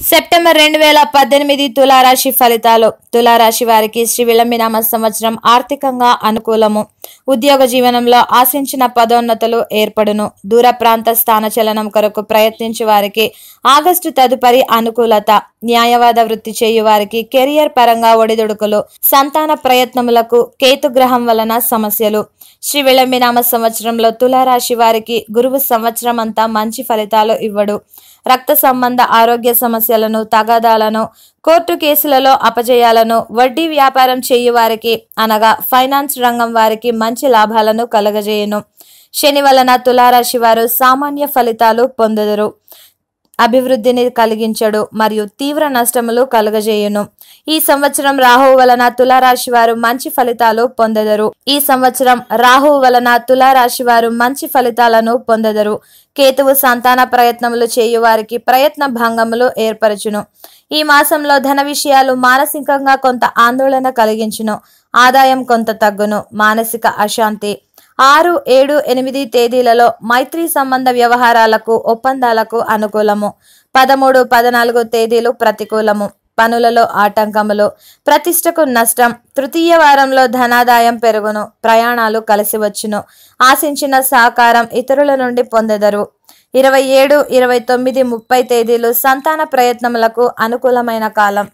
September 2018 తులారాశి ఫలితాలు. తులారాశి వారికి శ్రీ విళంబినామ సంవత్సరం ఆర్థికంగా అనుకూలము. ఉద్యోగ జీవనంలో ఆశించిన పదోన్నతులు ఏర్పడును. దూర ప్రాంత స్థానచలనం కొరకు ప్రయత్నించే వారికి ఆగస్టు తదుపరి అనుకూలత. న్యాయవాద వృత్తి చేయు వారికి కెరియర్ పరంగా ఒడిదుడుకులు. సంతాన ప్రయత్నములకు కేతుగ్రహం వలన సమస్యలు. శ్రీ విళంబినామ సంవత్సరంలో తులారాశి వారికి గురువు సంవత్సరం అంతా మంచి ఫలితాలు ఇవ్వడు. రక్త సంబంధ ఆరోగ్య సమస్యలను, తగాదాలను, కోర్టు కేసులలో అపజయాలను, వడ్డీ వ్యాపారం చేయు వారికి అనగా ఫైనాన్స్ రంగం వారికి మంచి లాభాలను కలగజేయును. శని వలన తులారాశి వారు సామాన్య ఫలితాలు పొందుదురు. అభివృద్ధిని కలిగించడు మరియు తీవ్ర నష్టములు కలుగజేయును. ఈ సంవత్సరం రాహువు వలన తులారాశి వారు మంచి ఫలితాలు పొందెదరు. మంచి ఫలితాలను పొందెదరు. కేతువు సంతాన ప్రయత్నములు చేయు వారికి ప్రయత్న భంగములు ఏర్పరచును. ఈ మాసంలో ధన విషయాలు మానసికంగా కొంత ఆందోళన కలిగించును. ఆదాయం కొంత తగ్గును. మానసిక అశాంతి. 6, 7, 8 తేదీలలో మైత్రి సంబంధ వ్యవహారాలకు, ఒప్పందాలకు అనుకూలము. 13, 14 తేదీలు ప్రతికూలము. పనులలో ఆటంకములు. ప్రతిష్టకు నష్టం. తృతీయ వారంలో ధనాదాయం పెరుగును. ప్రయాణాలు కలిసి వచ్చును. ఆశించిన సహకారం ఇతరుల నుండి పొందెదరు. 27, 29, 30 తేదీలు సంతాన ప్రయత్నములకు అనుకూలమైన కాలం.